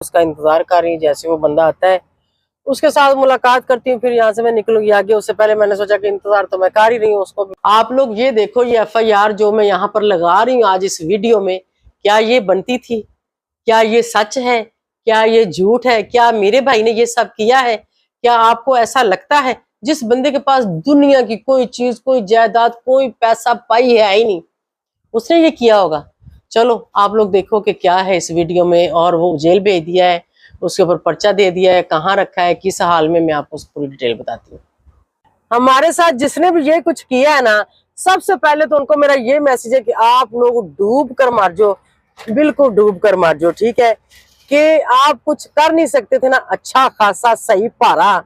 उसका इंतजार कर रही हूँ। जैसे वो बंदा आता है उसके साथ मुलाकात करती हूँ, फिर यहाँ से मैं निकलूंगी आगे। उससे पहले मैंने सोचा कि इंतजार तो मैं कर ही रही हूँ उसको भी। आप लोग ये देखो, ये FIR जो मैं यहाँ पर लगा रही हूँ आज इस वीडियो में, क्या ये बनती थी? क्या ये सच है? क्या ये झूठ है? क्या मेरे भाई ने ये सब किया है? क्या आपको ऐसा लगता है? जिस बंदे के पास दुनिया की कोई चीज, कोई जायदाद, कोई पैसा पाई है ही नहीं, उसने ये किया होगा? चलो आप लोग देखो कि क्या है इस वीडियो में। और वो जेल भेज दिया है, उसके ऊपर पर्चा दे दिया है, कहाँ रखा है, किस हाल में, मैं आपको पूरी डिटेल बताती हूँ। हमारे साथ जिसने भी ये कुछ किया है ना, सबसे पहले तो उनको मेरा ये मैसेज है कि आप लोग डूब कर मार जो, बिल्कुल डूब कर मार जो, ठीक है? कि आप कुछ कर नहीं सकते थे ना अच्छा खासा सही पारा,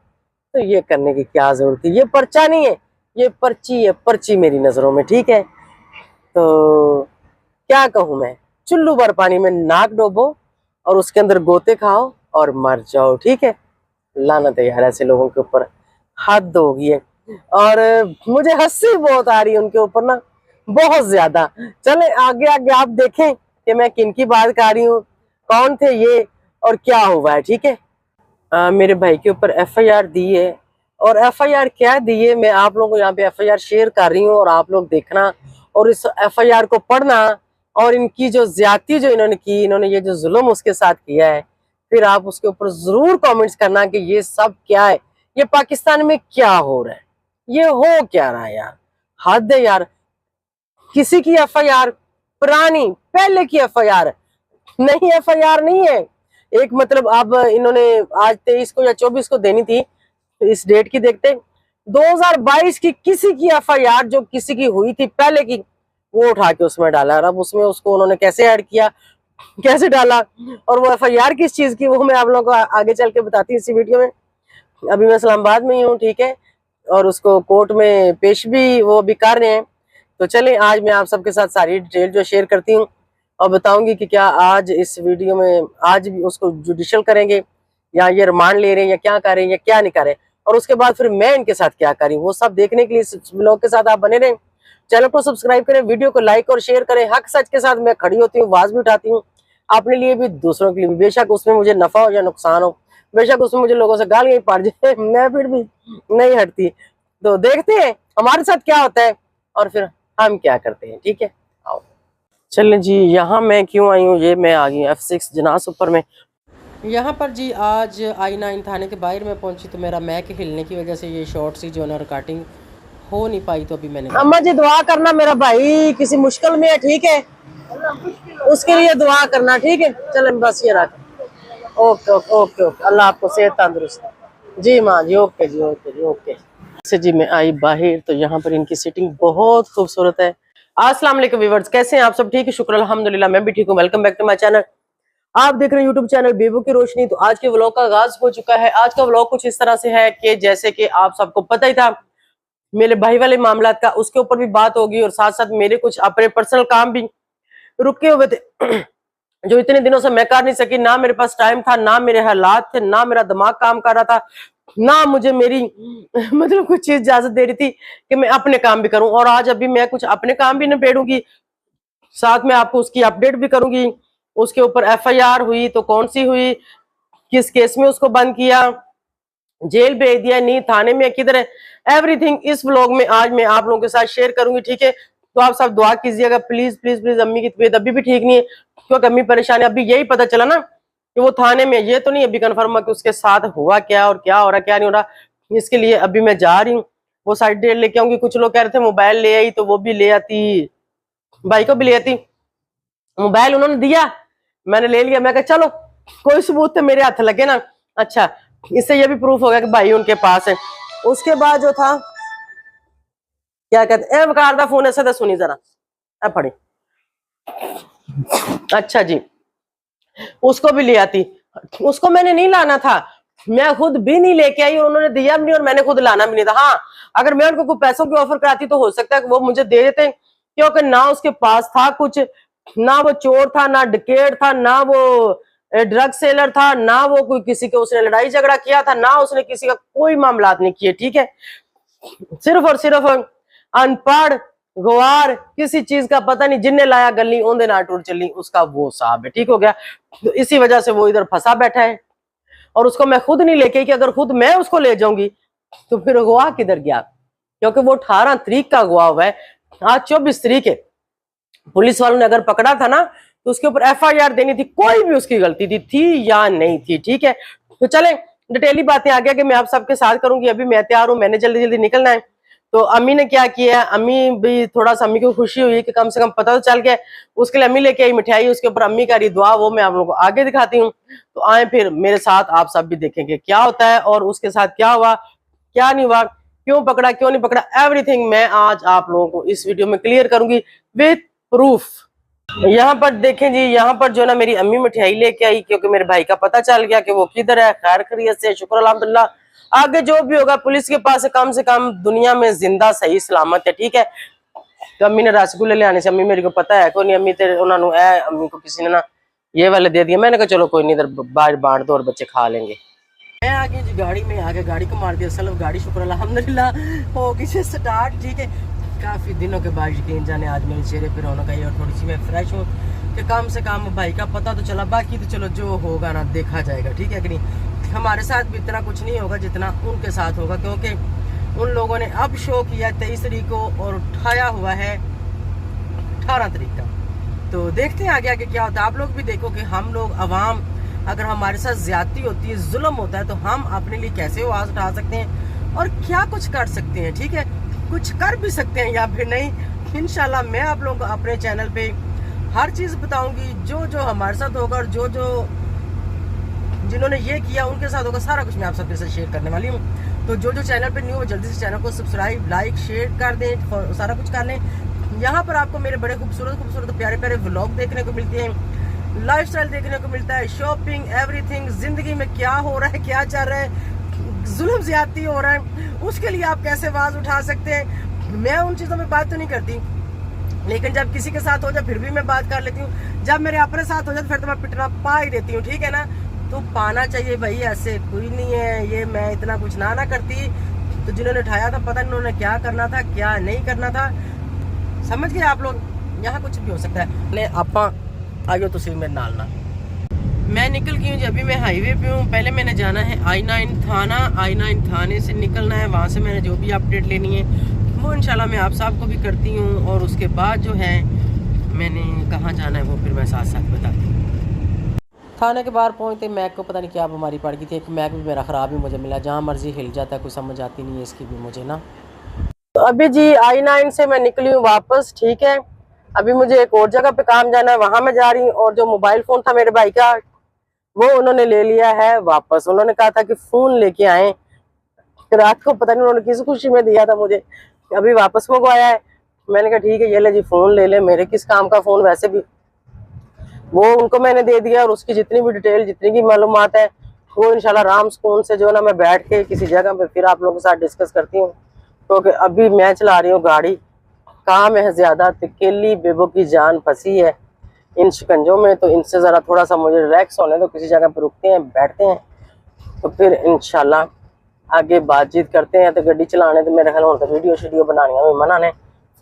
तो ये करने की क्या जरूरत थी? ये पर्चा नहीं है, ये पर्ची है, पर्ची मेरी नजरों में, ठीक है? तो क्या कहूं मैं, चुल्लू भर पानी में नाक डोबो और उसके अंदर गोते खाओ और मर जाओ, ठीक है? लानत है यार ऐसे लोगों के ऊपर, हद होगी है। और मुझे हंसी बहुत आ रही है उनके ऊपर ना, बहुत ज्यादा। चले आगे आगे आप देखें कि मैं किन की बात कर रही हूँ, कौन थे ये और क्या हुआ है, ठीक है? मेरे भाई के ऊपर FIR दी है, और FIR क्या दी है मैं आप लोगों को यहाँ पे FIR शेयर कर रही हूँ, और आप लोग देखना और इस FIR को पढ़ना, और इनकी जो ज्यादती जो इन्होंने की, इन्होंने ये जो जुल्म उसके साथ किया है, फिर आप उसके ऊपर जरूर कमेंट्स करना कि ये सब क्या है, ये पाकिस्तान में क्या हो रहा है, ये हो क्या रहा है यार, हद है यार। किसी की FIR पुरानी पहले की FIR, नहीं FIR नहीं है एक, मतलब अब इन्होंने आज 23 को या 24 को देनी थी, तो इस डेट की देखते 2022 की किसी की FIR जो किसी की हुई थी पहले की, वो उठा के उसमें डाला। और अब उसमें उसको उन्होंने कैसे ऐड किया, कैसे डाला, और वो FIR किस चीज की, वो मैं आप लोगों को आगे चल के बताती हूँ इसी वीडियो में। अभी मैं इस्लामाबाद में ही हूँ, ठीक है? और उसको कोर्ट में पेश भी वो भी कर रहे हैं। तो चलें आज मैं आप सबके साथ सारी डिटेल जो शेयर करती हूँ और बताऊंगी कि क्या आज इस वीडियो में आज भी उसको जुडिशियल करेंगे, या ये रिमांड ले रहे हैं, या क्या कर रहे हैं, या क्या नहीं कर रहे, और उसके बाद फिर मैं इनके साथ क्या करी, वो सब देखने के लिए इस ब्लॉग के साथ आप बने रहें। चैनल को सब्सक्राइब करें, वीडियो को लाइक और शेयर करें। हक सच के साथ मैं खड़ी होती हूँ, आवाज भी उठाती हूँ, अपने लिए भी दूसरों के लिए भी। बेशक उसमें मुझे नफा हो या नुकसान हो, बेशक उसमें मुझे लोगों से गालियां पड़ जाए, मैं फिर भी नहीं हटती। तो देखते हैं हमारे साथ क्या होता है और फिर हम क्या करते हैं, ठीक है? आओ चलें जी। यहाँ मैं क्यों आई हूँ, ये मैं आ गई F6 जनास ऊपर में। यहाँ पर जी आज I9 थाने के बाहर में पहुंची, तो मेरा मैक हिलने की वजह से ये शॉर्ट सी जो है ना रिकॉर्डिंग हो नहीं पाई, तो अभी मैंने। अम्मा जी दुआ करना, मेरा भाई किसी मुश्किल में है, ठीक है? उसके लिए दुआ करना, ठीक है? चलें बस ये रख। ओके ओके ओके ओके, अल्लाह आपको सेहत तंदुरुस्त जी माँ जी। ओके जी, ओके जी, ओके से जी। मैं आई बाहर, तो यहाँ पर इनकी सीटिंग बहुत खूबसूरत है। अस्सलाम वालेकुम व्यूअर्स, कैसे हैं आप सब? ठीक है, शुक्र अल्हम्दुलिल्लाह, मैं भी ठीक हूँ। Welcome back to my channel. आप देख रहे हैं यूट्यूब चैनल बेबू की रोशनी। तो आज के व्लॉग का आगाज हो चुका है। आज का व्लॉग कुछ इस तरह से है कि जैसे कि आप सबको पता ही था मेरे भाई वाले मामलात का, उसके ऊपर भी बात होगी, और साथ साथ मेरे कुछ अपने पर्सनल काम भी रुके हुए थे जो इतने दिनों से मैं कर नहीं सकी। ना मेरे पास टाइम था, ना मेरे हालात थे, ना मेरा दिमाग काम कर रहा था, ना मुझे मेरी मतलब कुछ चीज इजाजत दे रही थी कि मैं अपने काम भी करूं। और आज अभी मैं कुछ अपने काम भी निबेड़ूंगी, साथ में आपको उसकी अपडेट भी करूंगी। उसके ऊपर FIR हुई तो कौन सी हुई, किस केस में उसको बंद किया, जेल भेज दिया, नहीं थाने में, किधर है, एवरीथिंग इस व्लॉग में आज मैं आप लोगों के साथ शेयर करूंगी, ठीक है? तो आप सब दुआ कीजिएगा प्लीज प्लीज प्लीज। अम्मी की तबीयत अभी भी ठीक नहीं है, क्योंकि अम्मी परेशान है। अभी यही पता चला ना कि वो थाने में, ये तो नहीं अभी कन्फर्म है कि उसके साथ हुआ क्या और क्या हो रहा क्या नहीं हो रहा। इसके लिए अभी मैं जा रही हूँ, वो साइड डेट लेके आऊंगी। कुछ लोग कह रहे थे मोबाइल ले आई, तो वो भी ले आती, भाई को भी ले आती। मोबाइल उन्होंने दिया, मैंने ले लिया। मैं कहा चलो कोई सबूत तो मेरे हाथ लगे ना। अच्छा, इससे ये भी प्रूफ हो गया कि भाई उनके पास है। उसके बाद जो था क्या कहते हैं, वकार दा फोन ऐसे तो सुनी जरा, अब पढ़ी। अच्छा जी, उसको भी ले आती, उसको मैंने नहीं लाना था, मैं खुद भी नहीं लेके आई, और उन्होंने दिया भी नहीं, और मैंने खुद लाना भी नहीं था। हाँ, अगर मैं उनको कुछ पैसों की ऑफर कराती तो हो सकता है कि वो मुझे दे देते, क्योंकि ना उसके पास था कुछ, ना वो चोर था, ना डकैत था, ना वो ड्रग सेलर था, ना वो कोई किसी के उसने लड़ाई झगड़ा किया था, ना उसने किसी का कोई मामला नहीं किए, ठीक है? सिर्फ और सिर्फ अनपढ़ गुआर किसी चीज का पता नहीं, जिनने लाया गली ओंदे ना टूट चली, उसका वो साहब है। ठीक हो गया। तो इसी वजह से वो इधर फंसा बैठा है और उसको मैं खुद नहीं लेके, कि अगर खुद मैं उसको ले जाऊंगी तो फिर गुआ किधर गया, क्योंकि वो 18 तारीख का गुआ हुआ है, आज 24 तारीख है। पुलिस वालों ने अगर पकड़ा था ना तो उसके ऊपर FIR देनी थी, कोई भी उसकी गलती थी या नहीं थी। ठीक है, तो चले डिटेली बातें आगे कि मैं आप सबके साथ करूंगी। अभी मैं तैयार हूं, मैंने जल्दी जल्दी निकलना है। तो अम्मी ने क्या किया है, अम्मी भी थोड़ा सा, अम्मी को खुशी हुई कि कम से कम पता तो चल गया। उसके लिए अम्मी लेके आई मिठाई, उसके ऊपर अम्मी का दुआ, वो मैं आप लोगों को आगे दिखाती हूँ। तो आए फिर मेरे साथ, आप सब भी देखेंगे क्या होता है और उसके साथ क्या हुआ क्या नहीं हुआ, क्यों पकड़ा क्यों नहीं पकड़ा, एवरीथिंग मैं आज आप लोगों को इस वीडियो में क्लियर करूंगी विद प्रूफ। यहाँ पर देखें जी, यहाँ पर जो ना मेरी अम्मी मिठाई लेके आई, क्योंकि मेरे भाई का पता चल गया कि वो किधर है, खैर खैरियत से, शुक्र अल्हम्दुलिल्लाह। आगे जो भी होगा पुलिस के पास से कम दुनिया में जिंदा सही सलामत है। ठीक है, तो अम्मी ने रसगुल्ले ले आने से, अम्मी मेरे को पता है कोई नहीं, अम्मी तेरे उन्होंने अम्मी को किसी ने ना ये वाले दे दिए। मैंने कहा चलो कोई नहीं, इधर बाहर बांट दो और बच्चे खा लेंगे। मैं आ गई जी गाड़ी में, आगे गाड़ी को मार दिया सलब, गाड़ी शुक्र अल्हम्दुलिल्लाह हो गई से स्टार्ट। ठीक है, काफी दिनों के बाद यकीन जाने आज मेरे चेहरे पे रौनक आई और थोड़ी सी मैं फ्रेश हूँ कि कम से कम भाई का पता तो चला, बाकी तो चलो जो होगा ना देखा जाएगा। ठीक है कि नहीं, हमारे साथ भी इतना कुछ नहीं होगा जितना उनके साथ होगा, क्योंकि उन लोगों ने अब शो किया 23 तारीख को और उठाया हुआ है 18 तारीख का। तो देखते हैं आगे आगे क्या होता है। आप लोग भी देखो कि हम लोग अवाम, अगर हमारे साथ ज्यादती होती है, जुल्म होता है, तो हम अपने लिए कैसे आवाज उठा सकते हैं और क्या कुछ कर सकते हैं। ठीक है, कुछ कर भी सकते हैं या फिर नहीं। इंशाल्लाह मैं आप लोगों को अपने चैनल पे हर चीज बताऊंगी, जो जो हमारे साथ होगा और जो जो जिन्होंने ये किया उनके साथ होगा, सारा कुछ मैं आप सबके साथ शेयर करने वाली हूँ। तो जो जो चैनल पे न्यू हो जल्दी से चैनल को सब्सक्राइब, लाइक, शेयर कर दें, सारा कुछ कर लें। यहाँ पर आपको मेरे बड़े खूबसूरत खूबसूरत प्यारे प्यारे व्लॉग देखने को मिलते हैं, लाइफस्टाइल देखने को मिलता है, शॉपिंग, एवरीथिंग, जिंदगी में क्या हो रहा है, क्या चल रहा है, जुल्म ज्यादती हो रहा है, उसके लिए आप कैसे आवाज उठा सकते हैं। मैं उन चीजों में बात तो नहीं करती, लेकिन जब किसी के साथ हो जाए फिर भी मैं बात कर लेती हूँ। जब मेरे अपने साथ हो जाए फिर तो मैं पिटना पा ही देती हूँ। ठीक है ना, तो पाना चाहिए भाई, ऐसे कोई नहीं है। ये मैं इतना कुछ ना करती तो जिन्होंने उठाया था पता नहीं उन्होंने क्या करना था क्या नहीं करना था, समझ गए आप लोग। यहाँ कुछ भी हो सकता है। आप आगे तो सिर्फ मेरे नाल ना मैं निकल गई हूँ जी, अभी मैं हाईवे पे हूँ। पहले मैंने जाना है I9 थाना, I9 थाने से निकलना है, वहाँ से मैंने जो भी अपडेट लेनी है वो इंशाल्लाह मैं आप सबको भी करती हूँ। और उसके बाद जो है मैंने कहाँ जाना है वो फिर मैं साथ साथ बताती हूँ। थाने के बाहर पहुँचते मैक को पता नहीं क्या बीमारी पड़ गई थी, एक मैक भी मेरा ख़राब ही मुझे मिला, जहाँ मर्जी हिल जाता है, कुछ समझ आती नहीं है इसकी भी मुझे ना। तो अभी जी I9 से मैं निकली हूँ वापस। ठीक है, अभी मुझे एक और जगह पे काम जाना है, वहाँ मैं जा रही हूँ। और जो मोबाइल फ़ोन था मेरे भाई का वो उन्होंने ले लिया है वापस। उन्होंने कहा था कि फोन लेके आए, रात को पता नहीं उन्होंने किस खुशी में दिया था मुझे, अभी वापस मंगवाया है। मैंने कहा ठीक है ये ले जी फोन ले ले, मेरे किस काम का फोन, वैसे भी वो उनको मैंने दे दिया। और उसकी जितनी भी डिटेल, जितनी की मालूमात है वो इंशाल्लाह राम सुकून से जो ना मैं बैठ के किसी जगह पे फिर आप लोगों के साथ डिस्कस करती हूँ, क्योंकि अभी मैं चला रही हूँ गाड़ी, काम है ज्यादा, अकेली बेबो की जान फंसी है इन शिकंजों में, तो इनसे ज़रा थोड़ा सा मुझे रिलैक्स होने दो, किसी जगह पर रुकते हैं बैठते हैं, तो फिर इंशाल्लाह आगे बातचीत करते हैं। तो गड्डी चलाने तो मेरे ख्याल होता वीडियो शीडियो बनानी में मना ने,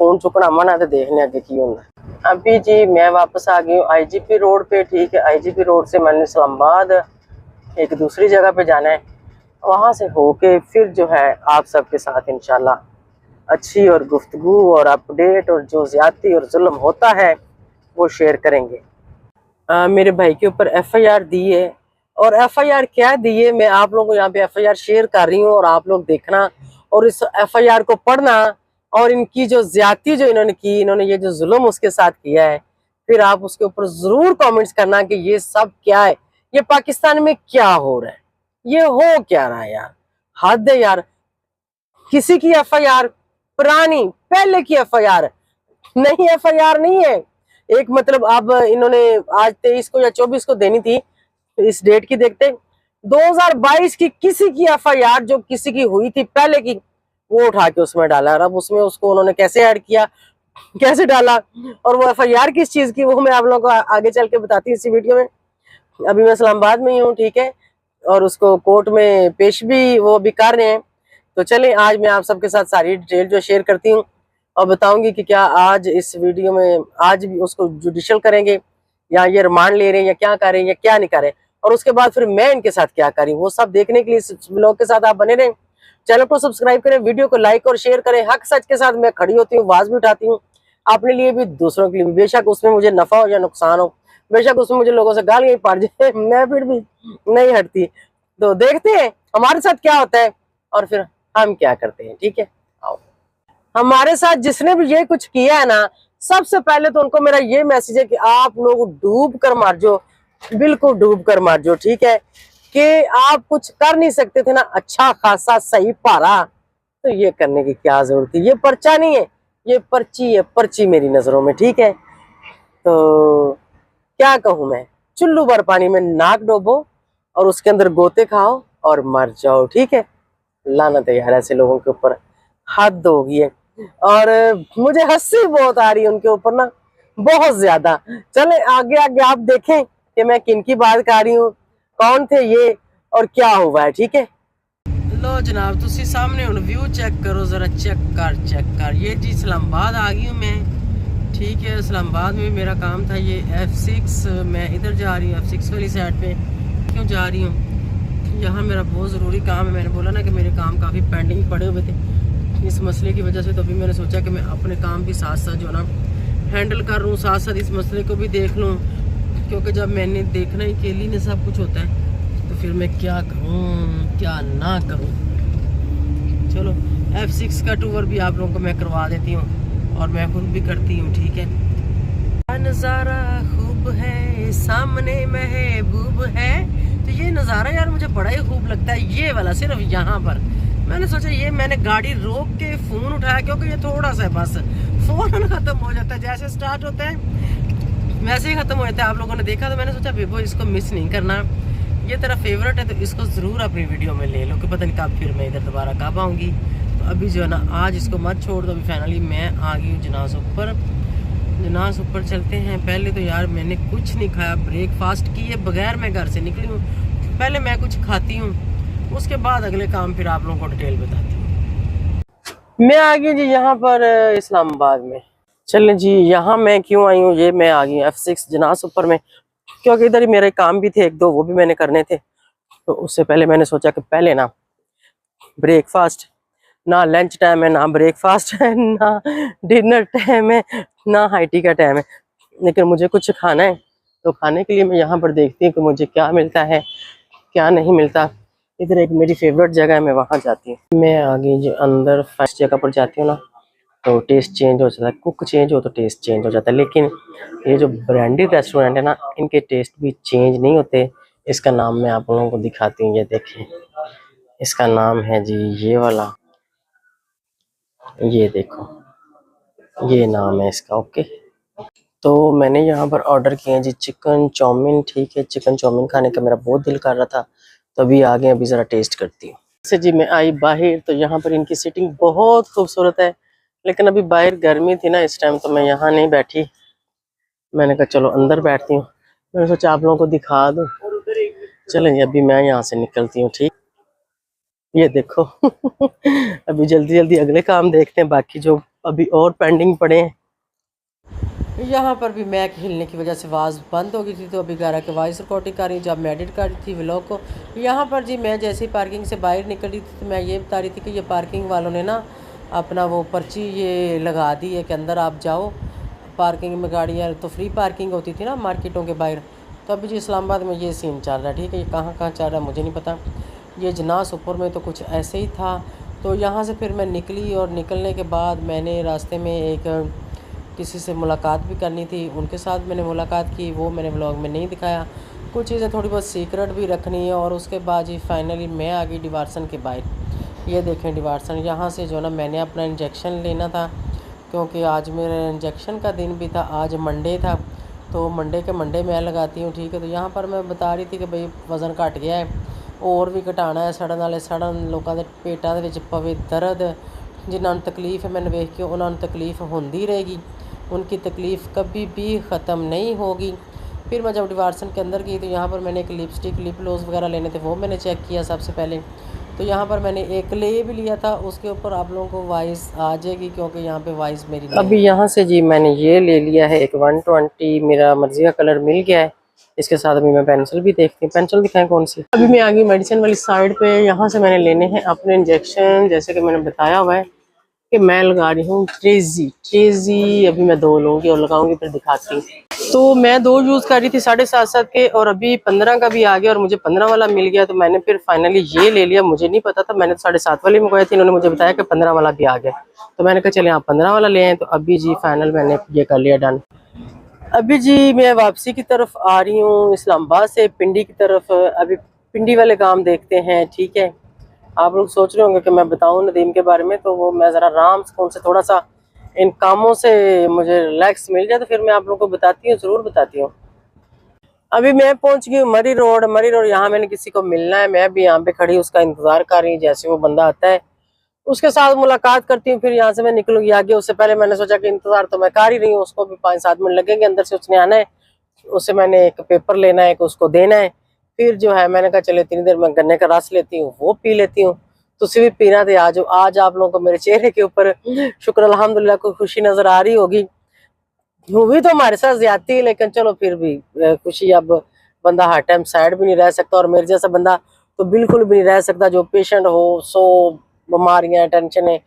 फोन चुकना मना, तो देखने आगे की होंगे। अभी जी मैं वापस आ गई हूँ IGP रोड पे। ठीक है, IGP रोड से मैंने इस्लामाबाद एक दूसरी जगह पे जाना है, वहाँ से होके फिर जो है आप सबके साथ इंशाल्लाह अच्छी और गुफ्तगू और अपडेट और जो ज्यादती और जुल्म होता है वो शेयर करेंगे। मेरे भाई के ऊपर FIR दी है, और FIR क्या दी है मैं आप लोगों को यहाँ पे FIR शेयर कर रही हूँ, और आप लोग देखना और इस FIR को पढ़ना, और इनकी जो ज्यादती जो इन्होंने की, इन्होंने ये जो जुल्म उसके साथ किया है, फिर आप उसके ऊपर जरूर कमेंट्स करना कि ये सब क्या है, ये पाकिस्तान में क्या हो रहा है, ये हो क्या रहा है यार, हद है यार। किसी की FIR पुरानी पहले की FIR नहीं, FIR नहीं है एक, मतलब अब इन्होंने आज 23 को या 24 को देनी थी, तो इस डेट की देखते 2022 की किसी की FIR जो किसी की हुई थी पहले की, वो उठा के उसमें डाला। और अब उसमें उसको उन्होंने कैसे ऐड किया, कैसे डाला, और वो FIR किस चीज की, वो मैं आप लोगों को आगे चल के बताती हूँ इसी वीडियो में। अभी मैं इस्लामाबाद में ही हूँ। ठीक है, और उसको कोर्ट में पेश भी वो भी कर रहे हैं। तो चलें आज मैं आप सबके साथ सारी डिटेल जो शेयर करती हूँ, और बताऊंगी कि क्या आज इस वीडियो में आज भी उसको जुडिशियल करेंगे या ये रिमांड ले रहे हैं या क्या कर रहे हैं या क्या नहीं कर रहे, और उसके बाद फिर मैं इनके साथ क्या करी, वो सब देखने के लिए इस ब्लॉग के साथ आप बने रहें। चैनल को सब्सक्राइब करें, वीडियो को लाइक और शेयर करें। हक सच के साथ मैं खड़ी होती हूँ, आवाज भी उठाती हूँ, अपने लिए भी दूसरों के लिए भी। बेशक उसमें मुझे नफा हो या नुकसान हो, बेशक उसमें मुझे लोगों से गालियां पड़ जाए, मैं फिर भी नहीं हटती। तो देखते हैं हमारे साथ क्या होता है और फिर हम क्या करते हैं। ठीक है, आओ। हमारे साथ जिसने भी ये कुछ किया है ना, सबसे पहले तो उनको मेरा ये मैसेज है कि आप लोग डूब कर मार जो, बिल्कुल डूब कर मार जो। ठीक है, कि आप कुछ कर नहीं सकते थे ना अच्छा खासा सही पारा, तो ये करने की क्या जरूरत थी। ये पर्चा नहीं है, ये पर्ची है, पर्ची मेरी नजरों में। ठीक है, तो क्या कहूं मैं, चुल्लू भर पानी में नाक डोबो और उसके अंदर गोते खाओ और मर जाओ। ठीक है, लानत है यार ऐसे लोगों के ऊपर, हद हो गई है। और मुझे हंसी बहुत आ रही है उनके ऊपर ना, बहुत ज्यादा। चले आगे आगे आप देखें कि मैं किन की बात कर रही हूँ, कौन थे ये और क्या हुआ है। ठीक है, लो जनाब, तुसी सामने हुण व्यू चेक करो जरा, चेक कर। ये जी इस्लामाबाद आ गई हूँ मैं। ठीक है, इस्लामाबाद में मेरा काम था ये F6, मैं इधर जा रही हूँ F6 वाली साइड पे। क्यों जा रही हूँ, यहाँ मेरा बहुत ज़रूरी काम है। मैंने बोला ना कि मेरे काम काफ़ी पेंडिंग पड़े हुए थे इस मसले की वजह से, तो अभी मैंने सोचा कि मैं अपने काम भी साथ साथ जो है ना हैंडल कर लूँ, साथ साथ इस मसले को भी देख लूँ, क्योंकि जब मैंने देखना ही अकेली ने सब कुछ होता है तो फिर मैं क्या करूँ क्या ना करूँ। चलो F6 का टूर भी आप लोगों को मैं करवा देती हूँ और मैं खुद भी करती हूँ। ठीक है, नज़ारा खूब है, सामने महबूब है। तो ये नज़ारा यार मुझे बड़ा ही खूब लगता है, ये वाला सिर्फ यहाँ पर। मैंने सोचा ये मैंने गाड़ी रोक के फ़ोन उठाया, क्योंकि ये थोड़ा सा है बस, फ़ोन ख़त्म हो जाता है, जैसे स्टार्ट होता है वैसे ही ख़त्म हो जाता है। आप लोगों ने देखा, तो मैंने सोचा विवो इसको मिस नहीं करना, ये तेरा फेवरेट है तो इसको ज़रूर अपनी वीडियो में ले लो, कि पता नहीं कब फिर मैं इधर दोबारा कब आऊँगी। तो अभी जो है ना आज इसको मत छोड़ दो। अभी फाइनली मैं आ गई हूँ जनाज़ ऊपर, जनाज़ ऊपर चलते हैं। पहले तो यार मैंने कुछ नहीं खाया, ब्रेकफास्ट किए बगैर मैं घर से निकली हूँ। पहले मैं कुछ खाती हूँ, उसके बाद अगले काम फिर आप लोगों को डिटेल बताती हूँ। मैं आ गई जी यहाँ पर इस्लामाबाद में। चलें जी, यहाँ मैं क्यों आई हूँ, ये मैं आ गई F6 जनाज़ ऊपर में, क्योंकि इधर ही मेरे काम भी थे एक दो, वो भी मैंने करने थे। तो उससे पहले मैंने सोचा कि पहले ना ब्रेकफास्ट, ना लंच टाइम है, ना ब्रेकफास्ट है, ना डिनर टाइम है, ना हाई टी का टाइम है, लेकिन मुझे कुछ खाना है। तो खाने के लिए मैं यहाँ पर देखती हूँ कि मुझे क्या मिलता है क्या नहीं मिलता। इधर एक मेरी फेवरेट जगह है, मैं वहाँ जाती हूँ। मैं आगे जो अंदर फर्स्ट जगह पर जाती हूँ ना, तो टेस्ट चेंज हो जाता है, कुक चेंज हो तो टेस्ट चेंज हो जाता है। लेकिन ये जो ब्रांडेड रेस्टोरेंट है ना, इनके टेस्ट भी चेंज नहीं होते। इसका नाम मैं आप लोगों को दिखाती हूँ, ये देखें, इसका नाम है जी ये वाला, ये देखो, ये नाम है इसका। ओके, तो मैंने यहाँ पर ऑर्डर किए हैं जी चिकन चाउमीन। ठीक है, चिकन चाउमीन खाने का मेरा बहुत दिल कर रहा था, तो अभी आ गए, अभी ज़रा टेस्ट करती हूँ। से जी मैं आई बाहर, तो यहाँ पर इनकी सीटिंग बहुत खूबसूरत है, लेकिन अभी बाहर गर्मी थी ना इस टाइम, तो मैं यहाँ नहीं बैठी। मैंने कहा चलो अंदर बैठती हूँ, मैंने सोचा आप लोगों को दिखा दूँ। चलें अभी मैं यहाँ से निकलती हूँ। ठीक, ये देखो अभी जल्दी जल्दी अगले काम देखते हैं, बाकी जो अभी और पेंडिंग पड़े हैं। यहाँ पर भी मैक हिलने की वजह से आवाज़ बंद हो गई थी, तो अभी गारा के वॉइस रिकॉर्डिंग कर रही हूँ जब मैं एडिट कर रही थी व्लॉग को। यहाँ पर जी मैं जैसे ही पार्किंग से बाहर निकल रही थी, तो मैं ये बता रही थी कि ये पार्किंग वालों ने ना अपना वो पर्ची ये लगा दी है कि अंदर आप जाओ, पार्किंग में गाड़ियाँ तो फ्री पार्किंग होती थी ना मार्केटों के बाहर। तो अभी जी इस्लामाबाद में ये सीन चल रहा है। ठीक है, ये कहाँ कहाँ चल रहा है मुझे नहीं पता, ये जनाज़ ऊपर में तो कुछ ऐसे ही था। तो यहाँ से फिर मैं निकली, और निकलने के बाद मैंने रास्ते में एक किसी से मुलाकात भी करनी थी, उनके साथ मैंने मुलाकात की, वो मैंने व्लॉग में नहीं दिखाया। कुछ चीज़ें थोड़ी बहुत सीक्रेट भी रखनी है। और उसके बाद जी फाइनली मैं आ गई डिवार्सन के बाहर। ये देखें डिवार्सन, यहाँ से जो ना मैंने अपना इंजेक्शन लेना था, क्योंकि आज मेरे इंजेक्शन का दिन भी था, आज मंडे था, तो मंडे के मंडे मैं लगाती हूँ। ठीक है, तो यहाँ पर मैं बता रही थी कि भाई वज़न घट गया है और भी घटाना है, सड़न वाले सड़न, लोगों के पेटा दे विच पवे दर्द, जिन्होंने तकलीफ है मैंने वेख के उन्होंने तकलीफ होंदी रहेगी, उनकी तकलीफ़ कभी भी ख़त्म नहीं होगी। फिर मैं जब डिवार्सन के अंदर गई, तो यहाँ पर मैंने एक लिपस्टिक लिप ग्लॉस वगैरह लेने थे, वो मैंने चेक किया सबसे पहले। तो यहाँ पर मैंने एक ले भी लिया था, उसके ऊपर आप लोगों को वॉइस आ जाएगी क्योंकि यहाँ पे वॉइस मेरी नहीं। अभी यहाँ से जी मैंने ये ले लिया है एक 120, मेरा मर्जी का कलर मिल गया है। इसके साथ अभी मैं पेंसिल भी देखती हूँ, पेंसिल दिखाएं कौन सी। अभी मैं आ गई मेडिसिन वाली साइड पे। यहाँ से मैंने लेने हैं अपने इंजेक्शन, जैसे कि मैंने बताया हुआ है कि मैं लगा रही हूँ ट्रेजी। अभी मैं 2 लूँगी और लगाऊंगी, फिर दिखाती हूँ। तो मैं 2 यूज़ कर रही थी 7.5 के, और अभी 15 का भी आ गया और मुझे 15 वाला मिल गया, तो मैंने फिर फाइनली ये ले लिया। मुझे नहीं पता था, मैंने तो 7.5 वाले मंगवाए थे, इन्होंने मुझे बताया कि 15 वाला भी आ गया, तो मैंने कहा चले आप 15 वाला ले आए। तो अभी जी फाइनल मैंने ये कर लिया डन। अभी जी मैं वापसी की तरफ आ रही हूँ इस्लामाबाद से पिंडी की तरफ। अभी पिंडी वाले काम देखते हैं, ठीक है। आप लोग सोच रहे होंगे कि मैं बताऊं नदीम के बारे में, तो वो मैं ज़रा आराम से थोड़ा सा इन कामों से मुझे रिलैक्स मिल जाए तो फिर मैं आप लोगों को बताती हूँ, ज़रूर बताती हूँ। अभी मैं पहुंच गई हूँ मरी रोड। यहाँ मैंने किसी को मिलना है, मैं भी यहाँ पे खड़ी उसका इंतज़ार कर रही हूँ। जैसे वो बंदा आता है उसके साथ मुलाकात करती हूँ, फिर यहाँ से मैं निकलूंगी आगे। उससे पहले मैंने सोचा कि इंतज़ार तो मैं कर ही रही हूँ, उसको भी 5-7 मिनट लगेंगे, अंदर से उसने आना है, उससे मैंने एक पेपर लेना है, उसको देना है। फिर जो है मैंने कहा चले इतनी देर में गन्ने का रस लेती हूँ, वो पी लेती हूँ। तुझे भी पीना थे आज आप लोगों को मेरे चेहरे के ऊपर शुक्र अल्हम्दुलिल्लाह कोई खुशी नजर आ रही होगी। हुई तो हमारे साथ ज्यादती है, लेकिन चलो फिर भी खुशी। अब बंदा हर टाइम सैड भी नहीं रह सकता, और मेरे जैसा बंदा तो बिल्कुल भी नहीं रह सकता जो पेशेंट हो, सो बीमारियां टेंशन है।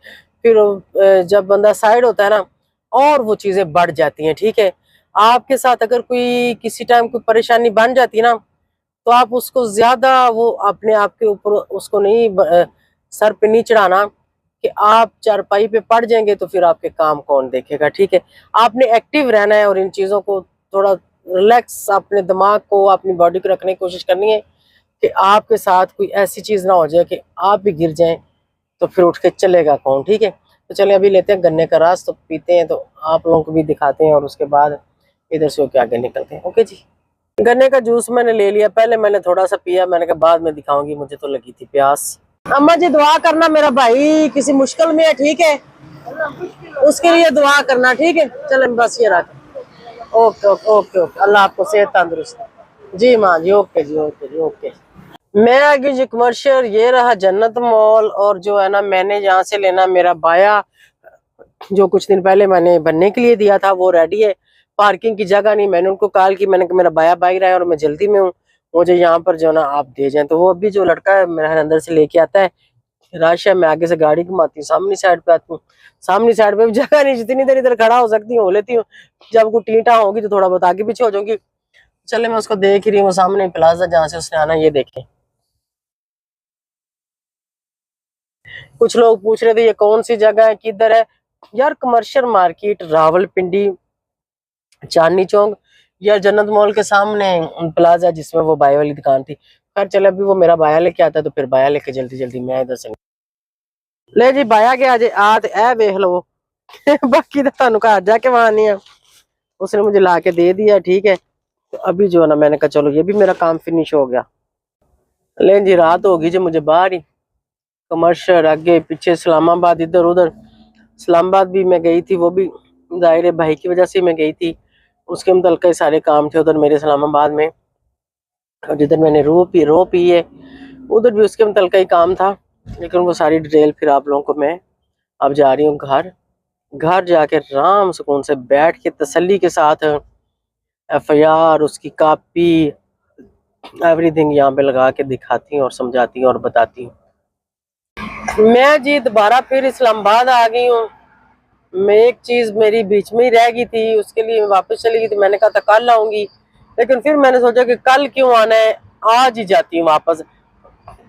फिर जब बंदा साइड होता है ना, और वो चीजें बढ़ जाती हैं, ठीक है। आपके साथ अगर कोई किसी टाइम कोई परेशानी बन जाती है ना, तो आप उसको ज्यादा वो अपने आप के ऊपर उसको नहीं सर पे नहीं चढ़ाना कि आप चारपाई पे पड़ जाएंगे तो फिर आपके काम कौन देखेगा, ठीक है। आपने एक्टिव रहना है और इन चीज़ों को थोड़ा रिलैक्स अपने दिमाग को अपनी बॉडी को रखने की कोशिश करनी है कि आपके साथ कोई ऐसी चीज़ ना हो जाए कि आप भी गिर जाएं, तो फिर उठ के चलेगा कौन, ठीक है। तो चले अभी लेते हैं गन्ने का रस, तो पीते हैं, तो आप लोगों को भी दिखाते हैं, और उसके बाद इधर से होके आगे निकलते हैं। ओके जी। गन्ने का जूस मैंने ले लिया, पहले मैंने थोड़ा सा पिया, मैंने कहा बाद में दिखाऊंगी, मुझे तो लगी थी प्यास। अम्मा जी दुआ करना, मेरा भाई किसी मुश्किल में है, ठीक है, उसके लिए दुआ करना, ठीक है। चलो बस ये रख। ओके ओके ओके ओके, अल्लाह आपको सेहत तंदुरुस्त जी माँ जी। ओके जी, ओके जी, ओके। मैं आगे जी कमर्शियल, ये रहा जन्नत मॉल, और जो है ना मैंने यहाँ से लेना मेरा बाया, जो कुछ दिन पहले मैंने बनने के लिए दिया था, वो रेडी है। पार्किंग की जगह नहीं, मैंने उनको कॉल की, मैंने कहा मेरा बाया बाइक रहा है और मैं जल्दी में हूँ, मुझे यहाँ पर जो ना आप दे जाएं। तो वो अभी जो लड़का है मेरा अंदर से लेके आता है, राशा मैं आगे से गाड़ी घुमाती हूँ, सामने साइड पे आती हूँ। सामने साइड पे भी जगह नहीं, जितनी देर इधर खड़ा हो सकती हूँ हो लेती हूँ, जब कोई टीटा होगी तो थोड़ा बहुत आगे पीछे हो जाऊंगी। चले मैं उसको देख रही हूँ, सामने प्लाजा जहाँ से उसने आना, ये देखे। कुछ लोग पूछ रहे थे ये कौन सी जगह है, किधर है यार। कमर्शियल मार्केट रावलपिंडी, चांदनी चौक, या जन्नत मॉल के सामने प्लाजा जिसमें वो बाया वाली दुकान थी। खैर चले अभी वो मेरा बाया लेके आता है, तो फिर बाया लेके जल्दी जल्दी मैं इधर से ले जी। बाया गया जे आत ए देख लो बाकी तो थानू घर जाके वहां नहीं है, उसने मुझे ला के दे दिया, ठीक है। तो अभी जो है ना मैंने कहा चलो ये भी मेरा काम फिनिश हो गया। ले जी रात होगी जी, मुझे बाहर ही कमर्शियल आगे पीछे इस्लामाबाद इधर उधर। इस्लामाबाद भी मैं गई थी, वो भी जाहिर है भाई की वजह से मैं गई थी, उसके मुतल्लिक़ कई सारे काम थे उधर मेरे इस्लामाबाद में। और जिधर मैंने रो पी है उधर भी उसके मुतल्लिक़ ही काम था, लेकिन वो सारी डिटेल फिर आप लोगों को मैं अब जा रही हूँ घर जाके आराम सुकून से बैठ के तसल्ली के साथ FIR उसकी कॉपी एवरीथिंग यहाँ पे लगा के दिखाती हूँ और समझाती हूँ और बताती हूँ। मैं जी दोबारा फिर इस्लामाबाद आ गई हूँ। मैं एक चीज मेरी बीच में ही रह गई थी, उसके लिए वापस चली गई थी। मैंने कहा था कल आऊंगी, लेकिन फिर मैंने सोचा कि कल क्यों आना है, आज ही जाती हूँ वापस।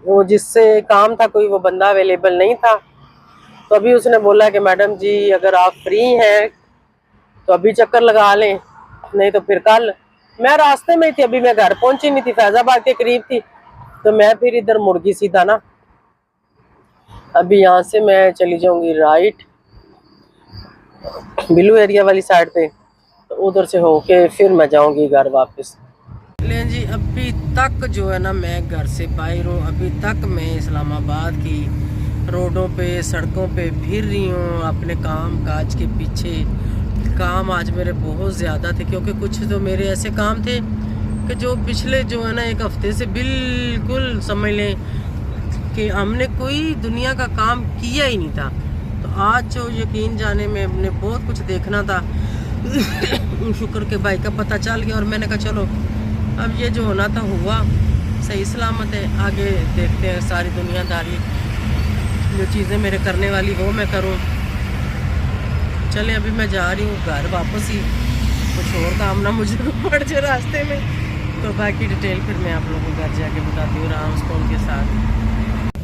वो जिससे काम था कोई वो बंदा अवेलेबल नहीं था, तो अभी उसने बोला कि मैडम जी अगर आप फ्री हैं तो अभी चक्कर लगा लें, नहीं तो फिर कल। मैं रास्ते में थी, अभी मैं घर पहुंची नहीं थी, फैजाबाद के करीब थी, तो मैं फिर इधर मुड़ गई सीधा ना। अभी यहाँ से मैं चली जाऊंगी राइट बिलू एरिया वाली साइड पे, तो उधर से होके फिर मैं जाऊंगी घर वापस। ले जी अभी तक जो है ना मैं घर से बाहर हूँ, अभी तक मैं इस्लामाबाद की रोडों पे सड़कों पे फिर रही हूँ अपने काम काज के पीछे। काम आज मेरे बहुत ज़्यादा थे, क्योंकि कुछ तो मेरे ऐसे काम थे कि जो पिछले जो है ना 1 हफ्ते से बिल्कुल समझ लें कि हमने कोई दुनिया का काम किया ही नहीं था। तो आज जो यकीन जाने में हमने बहुत कुछ देखना था शुक्र के भाई का पता चल गया। और मैंने कहा चलो अब ये जो होना था हुआ, सही सलामत है, आगे देखते हैं सारी दुनियादारी, जो चीज़ें मेरे करने वाली वो मैं करूँ। चले अभी मैं जा रही हूँ घर वापस ही, कुछ और काम ना मुझे पड़ जाए रास्ते में। तो बाकी डिटेल फिर मैं आप लोगों को घर जाके बताती हूँ आराम से उनके साथ।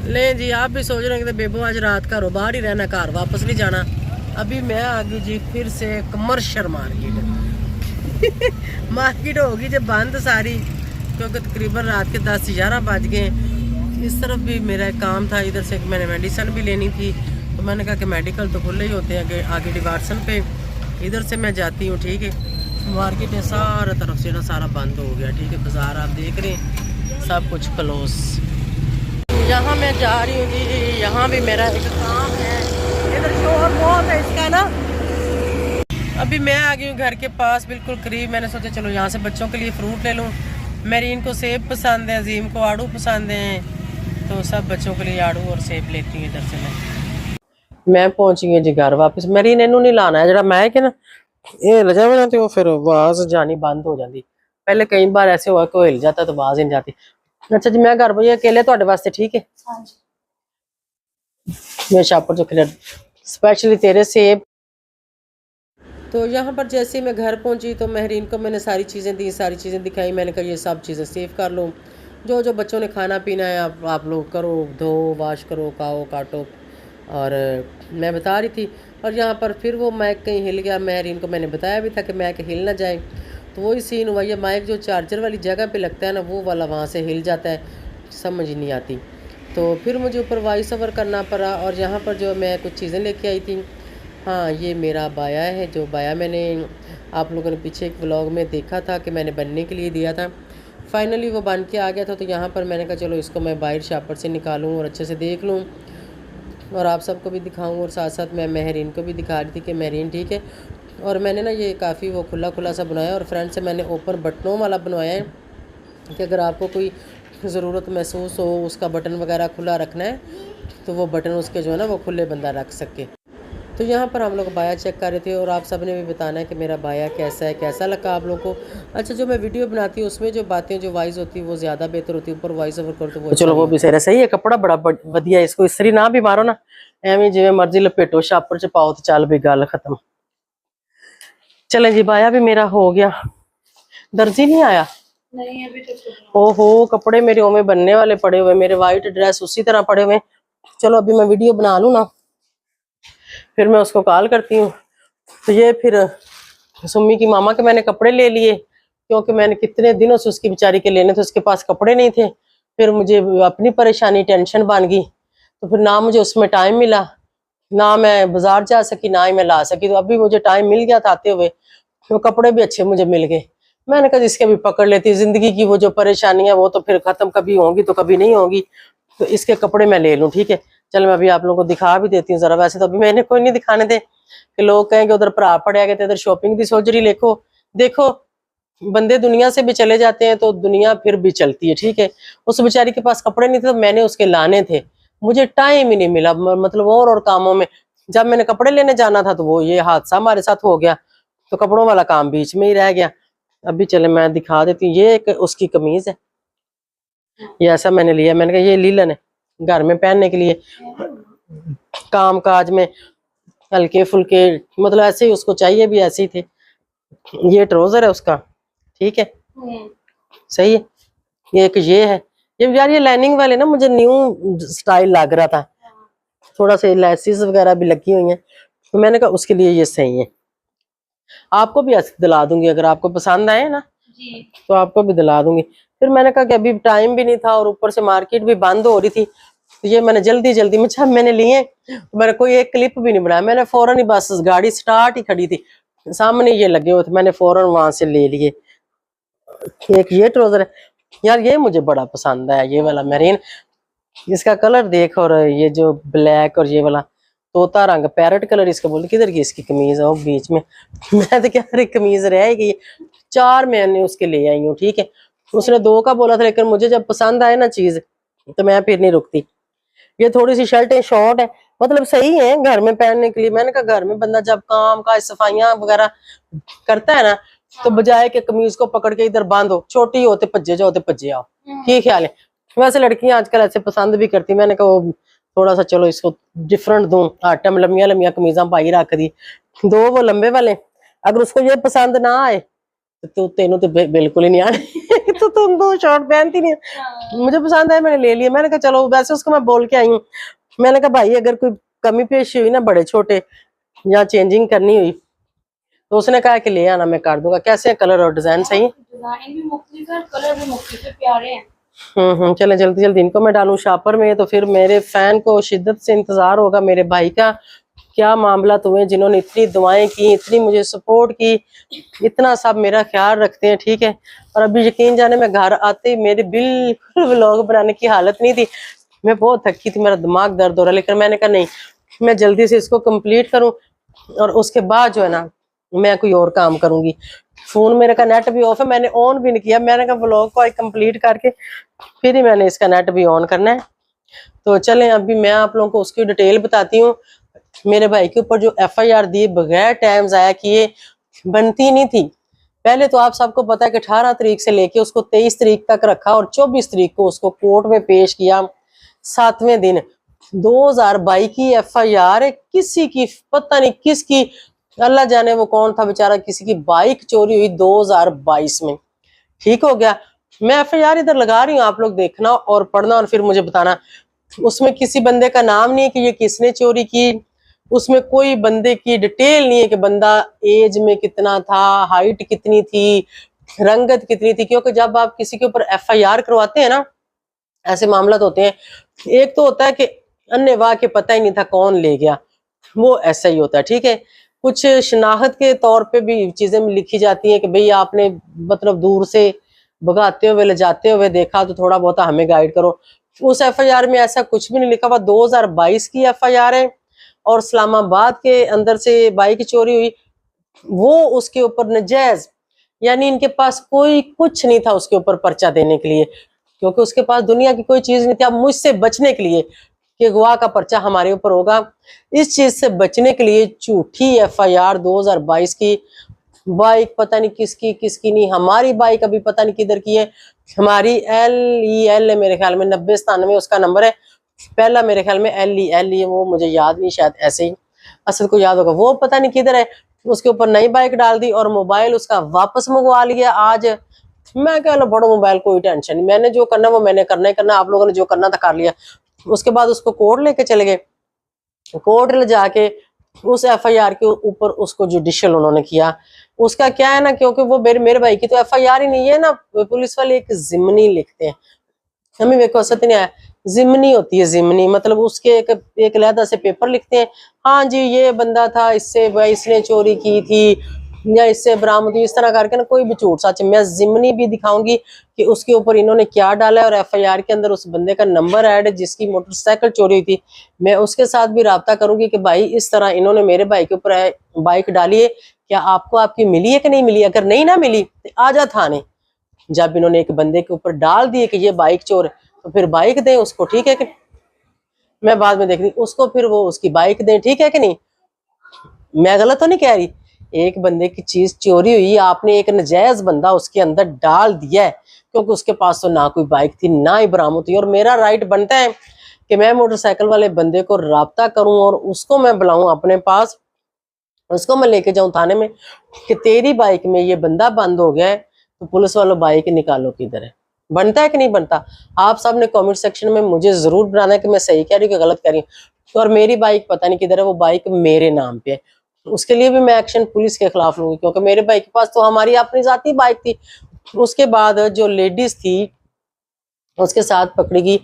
ले जी, आप भी सोच रहे हैं कि बेबो आज रात का बाहर ही रहना, घर वापस नहीं जाना। अभी मैं आ गई जी फिर से कमर्शियल मार्केट मार्केट होगी जब बंद सारी, क्योंकि तकरीबन रात के 10-11 बज गए। इस तरफ भी मेरा एक काम था, इधर से मैंने मेडिसिन भी लेनी थी। तो मैंने कहा कि मेडिकल तो खुले ही होते हैं आगे डिवार्सन पे, इधर से मैं जाती हूँ। ठीक है, मार्केट है सारा तरफ से ना सारा बंद हो गया। ठीक है, बाज़ार आप देख रहे हैं सब कुछ क्लोज। यहाँ मैं जा रही हूँ जी, यहाँ भी मेरा एक काम है, इधर शोर बहुत है इसका ना। अभी मैं आ गई हूँ घर के पास बिल्कुल करीब। मैंने सोचा चलो यहाँ से बच्चों के लिए फ्रूट ले लूँ। मेरीन को सेब पसंद है, अजीम को आड़ू पसंद है, तो सब बच्चों के लिए आड़ू और सेब लेती हूँ इधर से। मैं पहुंची हूँ जी घर वापस। मेरीन इनू नहीं लाना है, जरा मैं कि ना ये लजा हो जाती, वो फिर आवाज जानी बंद हो जाती। पहले कई बार ऐसे हुआ कोई हिल जाता तो आवाज ही नहीं जाती। अच्छा जी, मैं घर भैया अकेले ਤੁਹਾਡੇ वास्ते ठीक है? हाँ जी। मैं शापर जो खिला स्पेशली तेरे सेब। तो यहाँ पर जैसे ही मैं घर पहुंची तो महरीन को मैंने सारी चीज़ें दी, सारी चीज़ें दिखाई। मैंने कहा ये सब चीज़ें सेव कर लो, जो जो बच्चों ने खाना पीना है आप लोग करो, धो वाश करो, खाओ काटो। और मैं बता रही थी, और यहाँ पर फिर वो माइक कहीं हिल गया। महरीन को मैंने बताया भी था कि माइक हिल ना जाए, तो वही सीन हुआ। ये माइक जो चार्जर वाली जगह पे लगता है ना, वो वाला वहाँ से हिल जाता है, समझ ही नहीं आती। तो फिर मुझे ऊपर वॉइस ओवर करना पड़ा। और यहाँ पर जो मैं कुछ चीज़ें लेके आई थी, हाँ ये मेरा बाया है, जो बाया मैंने आप लोगों ने पीछे एक व्लॉग में देखा था कि मैंने बनने के लिए दिया था। फाइनली वो बन के आ गया था। तो यहाँ पर मैंने कहा चलो इसको मैं बाहर शापर से निकालूँ और अच्छे से देख लूँ और आप सबको भी दिखाऊँ। और साथ साथ मैं महरीन को भी दिखा रही थी कि महरीन ठीक है। और मैंने ना ये काफ़ी वो खुला खुला सा बनाया, और फ्रंट से मैंने ओपन बटनों वाला बनवाया है कि अगर आपको कोई ज़रूरत महसूस हो उसका बटन वगैरह खुला रखना है, तो वो बटन उसके जो है ना वो खुले बंदा रख सके। तो यहाँ पर हम लोग बाया चेक कर रहे थे, और आप सब ने भी बताना है कि मेरा बाया कैसा है, कैसा लगा आप लोगों को। अच्छा, जो मैं वीडियो बनाती हूँ उसमें जो बातें जो वॉइस होती है वो ज़्यादा बेहतर होती है, ऊपर वॉइस ओवर करो तो वो चलो वो भी सही है। कपड़ा बड़ा वधिया, इसको इसरी ना भी मारो ना, एवं जिवें मर्जी लपेटो शापर च पाओ तो चल भी गल खत्म। चले जी, बाया भी मेरा हो गया। दर्जी नहीं आया? नहीं अभी तक। ओहो, कपड़े मेरे ओमे बनने वाले पड़े हुए, मेरे वाइट ड्रेस उसी तरह पड़े हुए। चलो अभी मैं वीडियो बना लूँ ना, फिर मैं उसको कॉल करती हूँ। तो ये फिर सुम्मी की मामा के मैंने कपड़े ले लिए, क्योंकि मैंने कितने दिनों से उसकी बेचारी के लेने थे, उसके पास कपड़े नहीं थे। फिर मुझे अपनी परेशानी टेंशन बन गई, तो फिर ना मुझे उसमें टाइम मिला, ना मैं बाजार जा सकी, ना ही मैं ला सकी। तो अभी मुझे टाइम मिल गया था आते हुए, तो कपड़े भी अच्छे मुझे मिल गए। मैंने कहा जिसके भी पकड़ लेती, जिंदगी की वो जो परेशानी है वो तो फिर खत्म कभी होंगी तो कभी नहीं होंगी, तो इसके कपड़े मैं ले लूँ। ठीक है, चल मैं अभी आप लोगों को दिखा भी देती हूँ जरा। वैसे तो अभी मैंने कोई नहीं दिखाने दे कि लोग कहेंगे उधर भरा पड़े गए थे, इधर शॉपिंग की सोच रही। देखो बंदे दुनिया से भी चले जाते हैं तो दुनिया फिर भी चलती है। ठीक है, उस बेचारी के पास कपड़े नहीं थे तो मैंने उसके लाने थे, मुझे टाइम ही नहीं मिला, मतलब और कामों में। जब मैंने कपड़े लेने जाना था तो वो ये हादसा हमारे साथ हो गया, तो कपड़ों वाला काम बीच में ही रह गया। अभी चले मैं दिखा देती हूँ। ये एक उसकी कमीज है, ये ऐसा मैंने लिया। मैंने कहा ये लीलन है घर में पहनने के लिए, काम काज में हल्के फुल्के, मतलब ऐसे ही उसको चाहिए भी ऐसे ही थे। ये ट्राउजर है उसका, ठीक है सही है। ये एक ये है, ये यार ये लाइनिंग वाले ना मुझे न्यू स्टाइल लग रहा था, थोड़ा सा लेसिस वगैरह भी लगी हुई है, तो मैंने कहा उसके लिए ये सही है। आपको भी ऐसे दिला दूंगी, अगर आपको पसंद आए ना जी, तो आपको भी दिला दूंगी। फिर मैंने कहा कि अभी टाइम भी नहीं था और ऊपर से मार्केट भी बंद हो रही थी, तो ये मैंने जल्दी में जब मैंने लिए, मैंने कोई एक क्लिप भी नहीं बनाया, मैंने फौरन ही बस गाड़ी स्टार्ट ही खड़ी थी, सामने ये लगे हुए थे, मैंने फौरन वहां से ले लिए। एक ये ट्राउजर है यार, ये मुझे बड़ा पसंद है, ये वाला मैरीन, इसका कलर देख, और ये जो ब्लैक और ये वाला तोता रंग पैरेट कलर इसका बोलते। किधर की इसकी कमीज है वो बीच में मैं तो क्या रही कमीज रहेगी, 4 मैंने उसके ले आई हूँ। ठीक है, उसने 2 का बोला था, लेकिन मुझे जब पसंद आए ना चीज तो मैं फिर नहीं रुकती, ये थोड़ी सी शर्टें शॉर्ट है, मतलब सही है घर में पहनने के लिए। मैंने कहा घर में बंदा जब काम का सफाइयां वगैरह करता है ना, तो बजाय के कमीज को पकड़ के इधर बांधो, छोटी होते भज्जे जाओ, भज्जे आओ। ठीक ख्याल है। वैसे लड़कियां आजकल ऐसे पसंद भी करती। मैंने कहा वो थोड़ा सा चलो इसको डिफरेंट दूं, आटम लंबिया लंबिया कमीजा पाई रख दी, दो वो लंबे वाले। अगर उसको ये पसंद ना आए तो तेनों तो बिल्कुल ही नहीं आने तो तुम दो शॉर्ट पहनती नहीं। मुझे पसंद है, मैंने ले लिया। मैंने कहा चलो, वैसे उसको मैं बोल के आई हूँ, मैंने कहा भाई अगर कोई कमी पेशी हुई ना, बड़े छोटे या चेंजिंग करनी हुई, तो उसने कहा कि ले आना, मैं कर दूंगा। कैसे है कलर और डिजाइन? सही है, डिजाइन भी मुख्तलिफ है, कलर भी मुख्तलिफ है, प्यारे हैं। चले जल्दी जल्दी इनको मैं डालूं शापर में, तो फिर मेरे फैन को शिद्दत से इंतजार होगा मेरे भाई का। क्या मामला तुम्हें, जिन्होंने इतनी दुआएं की, इतनी मुझे सपोर्ट की, इतना सब मेरा ख्याल रखते हैं। ठीक है। और अभी यकीन जाने मैं घर आते ही मेरे बिल्कुल व्लॉग बनाने की हालत नहीं थी, मैं बहुत थकी थी, मेरा दिमाग दर्द हो रहा। लेकिन मैंने कहा नहीं, मैं जल्दी से इसको कंप्लीट करूं और उसके बाद जो है ना मैं कोई और काम करूंगी। फोन मेरे का नेट भी ऑफ है, मैंने ऑन भी नहीं किया। मैंने कहा व्लॉग को कंप्लीट करके फिर ही मैंने इसका नेट भी ऑन करना है। तो चलें अभी मैं आप लोगों को उसकी डिटेल बताती हूँ। मेरे भाई के ऊपर जो FIR दिए बगैर टाइम जाया किए बनती नहीं थी। पहले तो आप सबको पता है कि 18 तारीख से लेके उसको 23 तारीख तक रखा और 24 तारीख को उसको कोर्ट में पेश किया। 7वें दिन 2022 की FIR है, किसी की पता नहीं किसकी, अल्लाह जाने वो कौन था बेचारा, किसी की बाइक चोरी हुई 2022 में। ठीक हो गया। मैं FIR इधर लगा रही हूँ, आप लोग देखना और पढ़ना और फिर मुझे बताना। उसमें किसी बंदे का नाम नहीं है कि ये किसने चोरी की, उसमें कोई बंदे की डिटेल नहीं है कि बंदा एज में कितना था, हाइट कितनी थी, रंगत कितनी थी। क्योंकि जब आप किसी के ऊपर FIR करवाते हैं ना, ऐसे मामला तो होते हैं, एक तो होता है कि अन्य वाह के पता ही नहीं था कौन ले गया, वो ऐसा ही होता है। ठीक है। कुछ शनाख्त के तौर पे भी चीजें लिखी जाती हैं कि भाई आपने मतलब दूर से भगाते हुए ले जाते हुए देखा तो थोड़ा बहुत हमें गाइड करो। उस FIR में ऐसा कुछ भी नहीं लिखा हुआ। 2022 की FIR है और इस्लामाबाद के अंदर से बाइक चोरी हुई, वो उसके ऊपर नजायज, यानी इनके पास कोई कुछ नहीं था उसके ऊपर पर्चा देने के लिए, क्योंकि उसके पास दुनिया की कोई चीज नहीं थी। अब मुझसे बचने के लिए कि गवाह का पर्चा हमारे ऊपर होगा, इस चीज से बचने के लिए झूठी FIR 2022 की, बाइक पता नहीं किसकी किसकी नहीं, हमारी बाइक अभी पता नहीं किधर की है। हमारी LEL है मेरे ख्याल में, 9097 उसका नंबर है। पहला मेरे ख्याल में LEL है, वो मुझे याद नहीं, शायद ऐसे ही असल को याद होगा। वो पता नहीं किधर है, उसके ऊपर नई बाइक डाल दी और मोबाइल उसका वापस मंगवा लिया आज। मैं कह लो बड़ो मोबाइल, कोई टेंशन नहीं, मैंने जो करना वो मैंने करना ही करना, आप लोगों ने जो करना था कर लिया। उसके बाद उसको कोर्ट लेके चले गए। कोर्ट ले जाके उस FIR के ऊपर उसको जुडिशियल उन्होंने किया। उसका क्या है ना, क्योंकि वो मेरे भाई की तो FIR ही नहीं है ना, पुलिस वाले एक जिमनी लिखते हैं, हमें देखो असत नहीं आया, जिमनी होती है, जिमनी मतलब उसके एक अलहदा से पेपर लिखते हैं। हाँ जी ये बंदा था, इससे इसने चोरी की थी या इससे बरामद हुई, इस तरह करके ना कोई भी झूठ सच। मैं जिमनी भी दिखाऊंगी कि उसके ऊपर इन्होंने क्या डाला है और FIR के अंदर उस बंदे का नंबर ऐड है जिसकी मोटरसाइकिल चोरी हुई थी। मैं उसके साथ भी राब्ता करूंगी कि भाई इस तरह इन्होंने मेरे भाई के ऊपर बाइक डाली है, क्या आपको आपकी मिली है कि नहीं मिली? अगर नहीं ना मिली तो आ जा थाने। जब इन्होंने एक बंदे के ऊपर डाल दिए कि ये बाइक चोर है, तो फिर बाइक दें उसको। ठीक है कि मैं बाद में देख ली उसको, फिर वो उसकी बाइक दें। ठीक है कि नहीं? मैं गलत तो नहीं कह रही? एक बंदे की चीज चोरी हुई, आपने एक नजायज बंदा उसके अंदर डाल दिया है, क्योंकि उसके पास तो ना कोई बाइक थी ना ही बरामद हुई। और मेरा राइट बनता है कि मैं मोटरसाइकिल वाले बंदे को राब्ता करूं और उसको मैं बुलाऊं अपने पास, उसको मैं लेके जाऊं थाने में कि तेरी बाइक में ये बंदा बंद हो गया है, तो पुलिस वालों बाइक निकालो किधर है। बनता है कि नहीं बनता? आप सब ने कमेंट सेक्शन में मुझे जरूर बनाना है कि मैं सही कह रही हूँ कि गलत कह रही हूँ। और मेरी बाइक पता नहीं किधर है, वो बाइक मेरे नाम पे है, उसके लिए भी मैं एक्शन पुलिस के खिलाफ लूंगी, क्योंकि मेरे भाई के पास तो हमारी अपनी जाती बाइक थी। उसके बाद जो लेडीज थी उसके साथ पकड़ी गई,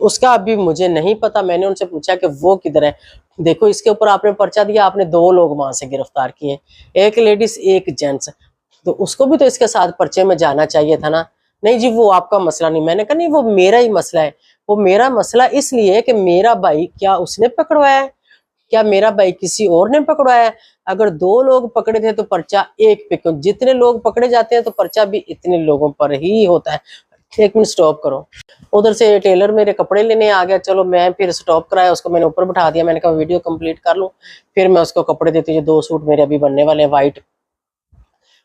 उसका अभी मुझे नहीं पता। मैंने उनसे पूछा कि वो किधर है। देखो इसके ऊपर आपने पर्चा दिया, आपने 2 लोग वहां से गिरफ्तार किए, एक लेडीज एक जेंट्स, तो उसको भी तो इसके साथ पर्चे में जाना चाहिए था ना। नहीं जी वो आपका मसला नहीं। मैंने कहा नहीं वो मेरा ही मसला है। वो मेरा मसला इसलिए है कि मेरा भाई क्या उसने पकड़वाया है, क्या मेरा भाई किसी और ने पकड़वाया है? अगर 2 लोग पकड़े थे तो पर्चा एक पे क्यों? जितने लोग पकड़े जाते हैं तो पर्चा भी इतने लोगों पर ही होता है। एक मिनट स्टॉप करो। उधर से टेलर मेरे कपड़े लेने आ गया, चलो मैं फिर स्टॉप कराया, उसको मैंने ऊपर बिठा दिया, मैंने कहा वीडियो कंप्लीट कर लूं, फिर मैं उसको कपड़े देती हूँ। 2 सूट मेरे अभी बनने वाले हैं वाइट।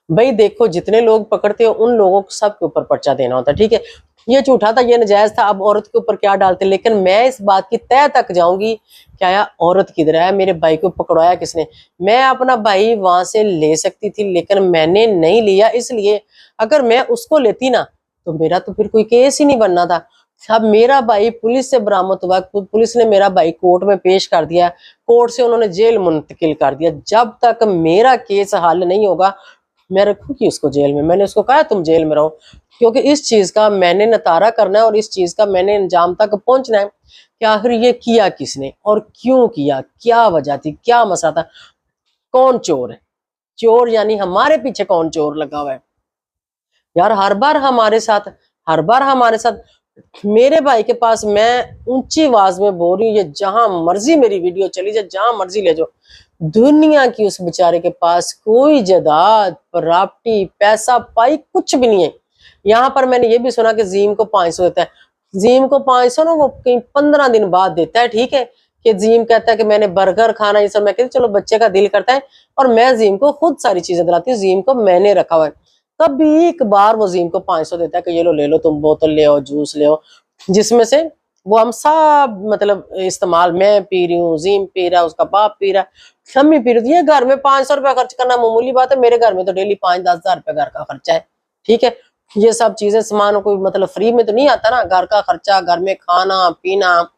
भाई देखो, जितने लोग पकड़ते हो उन लोगों को सब के ऊपर पर्चा देना होता है, ठीक है। ये झूठा था, ये नाजायज था, अब औरत के ऊपर क्या डालते। लेकिन मैं इस बात की तह तक जाऊंगी, क्या यार औरत किधर है, मेरे भाई को पकड़वाया किसने। मैं अपना भाई वहां से ले सकती थी, लेकिन मैंने नहीं लिया, इसलिए अगर मैं उसको लेती ना तो मेरा तो फिर कोई केस ही नहीं बनना था। अब मेरा भाई पुलिस से बरामद हुआ, पुलिस ने मेरा भाई कोर्ट में पेश कर दिया, कोर्ट से उन्होंने जेल मुंतकिल कर दिया। जब तक मेरा केस हल नहीं होगा मैं रखूंगी उसको जेल में। मैंने उसको कहा तुम जेल में रहो, क्योंकि इस चीज का मैंने नतारा करना है और इस चीज का मैंने अंजाम तक पहुंचना है कि आखिर ये किया किसने और क्यों किया, क्या वजह थी, क्या मसला था, कौन चोर है। चोर यानी हमारे पीछे कौन चोर लगा हुआ है यार। हर बार हमारे साथ मेरे भाई के पास मैं ऊंची आवाज में बोल रही हूँ, ये जहां मर्जी मेरी वीडियो चली जाए, जहां मर्जी ले जाओ, दुनिया की उस बेचारे के पास कोई जायदाद प्रॉपर्टी पैसा पाई कुछ भी नहीं है। यहाँ पर मैंने ये भी सुना कि जीम को 500 देता है। जीम को 500 ना वो कहीं 15 दिन बाद देता है, ठीक है। कि जीम कहता है कि मैंने बर्गर खाना, ये सब मैं कहती चलो बच्चे का दिल करता है और मैं जीम को खुद सारी चीजें दिलाती हूँ, जीम को मैंने रखा हुआ है। कभी एक बार वो जीम को 500 देता है कि ये लो ले लो, तुम बोतल ले आओ, जूस ले आओ, जिसमें से वो हम सब मतलब इस्तेमाल, मैं पी रही हूँ, जीम पी रहा है, उसका बाप पी रहा है, हम ही पी रही। ये घर में 500 रुपया खर्च करना मामूली बात है, मेरे घर में तो डेली 5-10 हजार रुपया घर का खर्चा है, ठीक है। ये सब चीजें सामान कोई मतलब फ्री में तो नहीं आता ना, घर का खर्चा, घर में खाना पीना,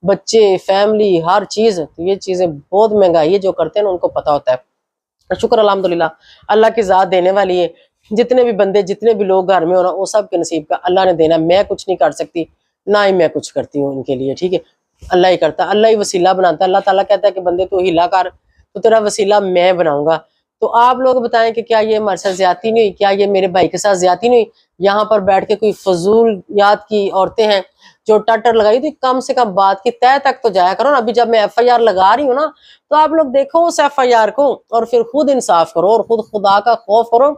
बच्चे, फैमिली, हर चीज, तो ये चीजें बहुत महंगाई है, जो करते हैं ना उनको पता होता है। शुक्र अल्हम्दुलिल्लाह, अल्लाह की जात देने वाली है। जितने भी बंदे, जितने भी लोग घर में हो ना, वो सब के नसीब का अल्लाह ने देना, मैं कुछ नहीं कर सकती, ना ही मैं कुछ करती हूँ इनके लिए, ठीक है। अल्लाह ही करता, अल्लाह ही वसीला बनाता। अल्लाह ताला कहता है कि बंदे तू हिला कर, तो तेरा वसीला मैं बनाऊंगा। तो आप लोग बताएं कि क्या ये हमारे साथ ज्यादती नहीं हुई, क्या ये मेरे भाई के साथ ज्यादती नहीं हुई। यहाँ पर बैठ के कोई फजूल याद की औरतें हैं जो टटर लगाई, तो कम से कम बात की तय तक तो जाया करो ना। अभी जब मैं FIR लगा रही हूँ ना, तो आप लोग देखो उस FIR को और फिर खुद इंसाफ करो और खुद खुदा का खौफ करो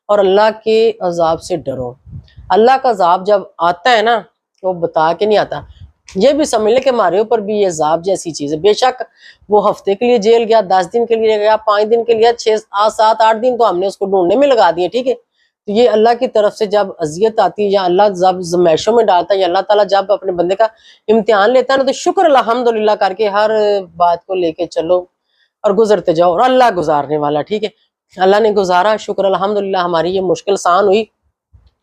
और अल्लाह के अजाब से डरो। अल्लाह का अजाब जब आता है ना, वो बता के नहीं आता। ये भी समझ ले कि हमारे ऊपर भी ये अजाब जैसी चीज है। बेशक वो हफ्ते के लिए जेल गया, 10 दिन के लिए गया, 5 दिन के लिए, 6-7-8 दिन तो हमने उसको ढूंढने में लगा दिए, ठीक है। तो ये अल्लाह की तरफ से जब अजियत आती है या अल्लाह जब जमैशों में डालता है या अल्लाह ताला जब अपने बंदे का इम्तिहान लेता है ना, तो शुक्र अल्हम्दुलिल्लाह करके हर बात को लेके चलो और गुजरते जाओ, और अल्लाह गुजारने वाला, ठीक है। अल्लाह ने गुजारा, शुक्र अल्हम्दुलिल्लाह, हमारी ये मुश्किल आसान हुई।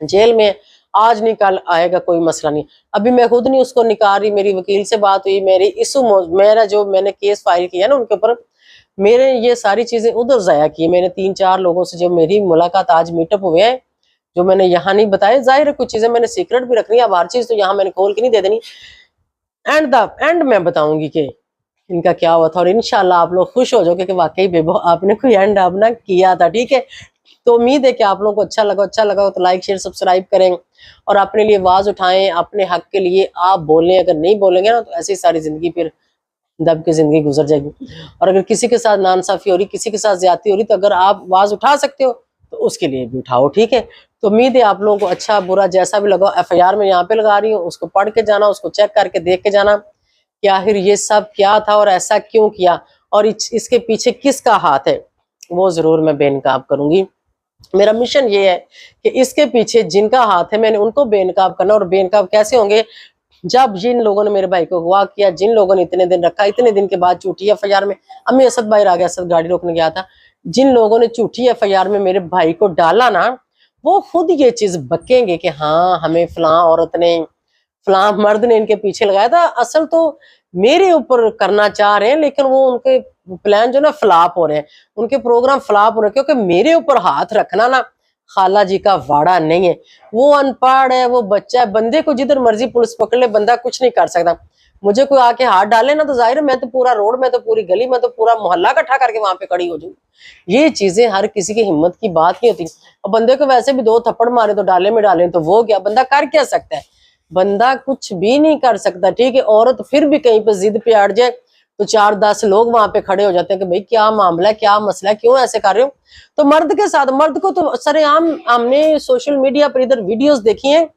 जेल में आज नहीं कल आएगा, कोई मसला नहीं। अभी मैं खुद नहीं उसको निकाल रही, मेरी वकील से बात हुई, मेरा जो मैंने केस फाइल किया ना उनके ऊपर, मेरे ये सारी चीजें उधर जाया की। मैंने 3-4 लोगों से जो मेरी मुलाकात आज मीटअप हुए हैं, जो मैंने यहाँ नहीं बताए, जाहिर है कुछ चीजें मैंने सीक्रेट भी रखनी है, अब हर चीज तो यहाँ मैंने खोल के नहीं दे देनी। एंड मैं बताऊंगी कि इनका क्या हुआ था, और इंशाल्लाह आप लोग खुश हो जाओगे कि वाकई बेबो आपने कोई एंड अपना किया था, ठीक है। तो उम्मीद है कि आप लोगों को अच्छा लगा तो लाइक शेयर सब्सक्राइब करें और अपने लिए आवाज उठाएं, अपने हक के लिए आप बोलें। अगर नहीं बोलेंगे ना तो ऐसी सारी जिंदगी फिर दब के जिंदगी गुजर जाएगी। और अगर किसी के साथ नाइंसाफी हो रही, किसी के साथ ज्यादती हो रही, तो अगर आप आवाज उठा सकते हो तो उसके लिए भी उठाओ, ठीक है। तो उम्मीद है आप लोगों को अच्छा बुरा जैसा भी लगा, FIR में यहाँ पे लगा रही हूँ, उसको पढ़ के जाना, उसको चेक करके देख के जाना कि आखिर ये सब क्या था और ऐसा क्यों किया और इसके पीछे किसका हाथ है, वो जरूर मैं बेनकाब करूंगी। मेरा मिशन ये है कि इसके पीछे जिनका हाथ है मैंने उनको बेनकाब करना। और बेनकाब कैसे होंगे, जब जिन लोगों ने मेरे भाई को अगवा किया, जिन लोगों ने इतने दिन रखा, इतने दिन के बाद झूठी FIR में, अम्मी असद बाहर आ गया, असद गाड़ी रोकने गया था, जिन लोगों ने झूठी FIR में मेरे भाई को डाला ना, वो खुद ये चीज बकेंगे कि हाँ हमें फलां औरत ने, फलां मर्द ने इनके पीछे लगाया था। असल तो मेरे ऊपर करना चाह रहे हैं, लेकिन वो उनके प्लान जो ना फ्लॉप हो रहे हैं, उनके प्रोग्राम फ्लॉप हो रहे हैं, क्योंकि मेरे ऊपर हाथ रखना ना खाला जी का वाड़ा नहीं है। वो अनपढ़ है, वो बच्चा है, बंदे को जिधर मर्जी पुलिस पकड़ ले, बंदा कुछ नहीं कर सकता। मुझे कोई आके हाथ डाले ना, तो जाहिर है मैं तो पूरा रोड, मैं तो पूरी गली, मैं तो पूरा मोहल्ला इकट्ठा करके वहां पे खड़ी हो जाऊंगी। ये चीजें हर किसी की हिम्मत की बात नहीं होती। और बंदे को वैसे भी 2 थप्पड़ मारे तो डाले में डाले, तो वो क्या बंदा कर क्या सकता है, बंदा कुछ भी नहीं कर सकता, ठीक है। औरत फिर भी कहीं पे जिद पे अड़ जाए तो 4-10 लोग वहां पे खड़े हो जाते हैं कि भाई क्या मामला है, क्या मसला है, क्यों ऐसे कर रहे हो। तो मर्द के साथ, मर्द को तो सरेआम हमने सोशल मीडिया पर इधर वीडियोस देखी हैं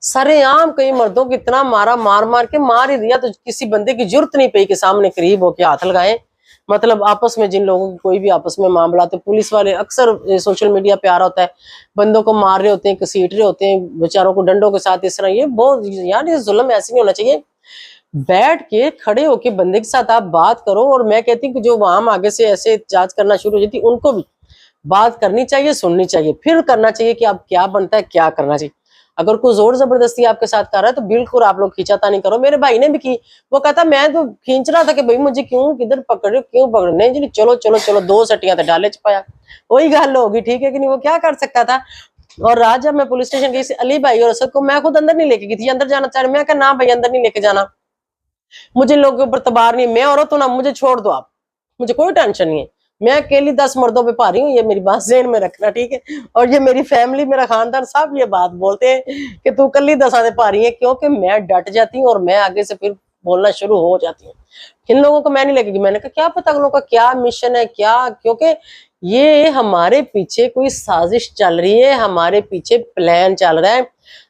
सरेआम कई मर्दों को इतना मारा, मार के मार ही दिया, तो किसी बंदे की जरूरत नहीं पई कि सामने करीब होके हाथ लगाए। मतलब आपस में जिन लोगों की कोई भी आपस में मामला, तो पुलिस वाले अक्सर सोशल मीडिया पे आ रहा होता है, बंदों को मार रहे होते हैं, घसीट रहे होते हैं बेचारों को डंडों के साथ इस तरह। ये बहुत यार, ये जुल्म ऐसे नहीं होना चाहिए। बैठ के खड़े होके बंदे के साथ आप बात करो। और मैं कहती हूँ कि जो वहां आगे से ऐसे जांच करना शुरू हो जाती, उनको भी बात करनी चाहिए, सुननी चाहिए, फिर करना चाहिए कि आप क्या बनता है, क्या करना चाहिए। अगर कोई जोर जबरदस्ती आपके साथ कर रहा है तो बिल्कुल आप लोग खींचातानी करो। मेरे भाई ने भी की, वो कहता मैं तो खींच रहा था कि भाई मुझे क्यों किधर पकड़ रहे हो, क्यों पकड़ रहे, नहीं जी चलो चलो चलो, 2 सटियां तो डाले च पाया, वही गल होगी, ठीक है कि नहीं, वो क्या कर सकता था। और रात जब मैं पुलिस स्टेशन गई, अली भाई और असद को मैं खुद अंदर नहीं लेके गई थी, अंदर जाना चाह रहे, मैं कहा ना भाई अंदर नहीं लेके जाना, मुझे लोगों के ऊपर तबार नहीं, मैं औरत हूं ना, मुझे छोड़ दो आप, मुझे कोई टेंशन नहीं है, मैं अकेली 10 मर्दों पे भारी हूँ, ये मेरी बात ज़हन में रखना, ठीक है। और ये मेरी फैमिली, मेरा खानदान सब ये बात बोलते हैं कि तू कली 10 आधे भारी है, क्योंकि मैं डट जाती हूँ और मैं आगे से फिर बोलना शुरू हो जाती हूँ। इन लोगों को मैं नहीं लगेगी, मैंने कहा क्या पता लोगों का क्या मिशन है, क्या, क्योंकि ये हमारे पीछे कोई साजिश चल रही है, हमारे पीछे प्लान चल रहा है।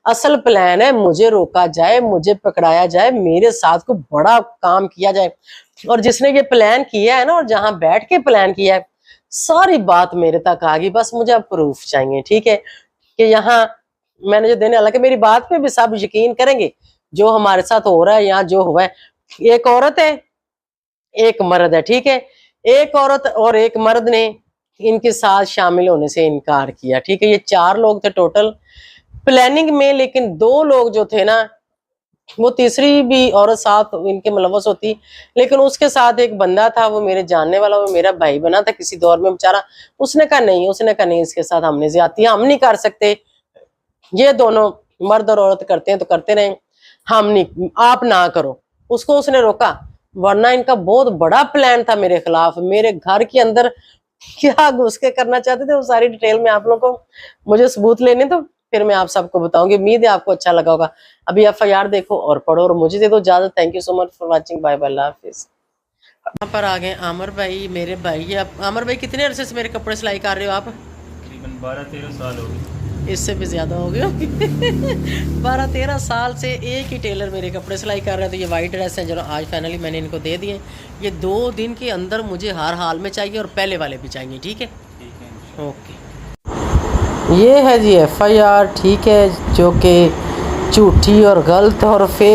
असल प्लान है मुझे रोका जाए, मुझे पकड़ाया जाए, मेरे साथ को बड़ा काम किया जाए। और जिसने ये प्लान किया है ना, और जहां बैठ के प्लान किया है, सारी बात मेरे तक आ गई, बस मुझे अब प्रूफ चाहिए, ठीक है, कि यहाँ मैंने जो देने, हालांकि मेरी बात पे भी सब यकीन करेंगे, जो हमारे साथ हो रहा है, यहाँ जो हुआ है, एक औरत है एक मर्द है, ठीक है, एक औरत और एक मर्द ने इनके साथ शामिल होने से इनकार किया, ठीक है। ये 4 लोग थे टोटल प्लानिंग में, लेकिन 2 लोग जो थे ना, वो तीसरी भी औरत साथ इनके मुलव्वस होती, लेकिन उसके साथ एक बंदा था, वो मेरे जानने वाला, वो मेरा भाई बना था किसी दौर में बेचारा, उसने कहा नहीं, इसके साथ हमने ज्यादती हम नहीं कर सकते, ये दोनों मर्द और औरत करते हैं तो करते रहे, हम नहीं, आप ना करो। उसको उसने रोका, वरना इनका बहुत बड़ा प्लान था मेरे खिलाफ, मेरे घर के अंदर क्या घुस के करना चाहते थे, वो सारी डिटेल में आप लोगों को मुझे सबूत लेने तो फिर मैं आप सबको बताऊंगी। उम्मीद है आपको अच्छा लगा होगा। अभी FIR देखो और पढ़ो और मुझे दे दो इजाजत। Thank you so much for watching, bye bye, अल्लाह हाफिज। यहाँ पर आ गए आमिर भाई, मेरे भाई। अब आमिर भाई कितने अरसे से मेरे कपड़े सिलाई कर रहे हो आप? तकरीबन 12-13 साल हो गए। इससे भी ज्यादा हो गए 12-13 साल से एक ही टेलर मेरे कपड़े सिलाई कर रहे हैं। तो ये वाइट ड्रेस है जो आज फाइनली मैंने इनको दे दिए। ये 2 दिन के अंदर मुझे हर हाल में चाहिए और पहले वाले भी चाहिए, ठीक है? ओके, ये है जी FIR, ठीक है, जो कि झूठी और गलत और फेक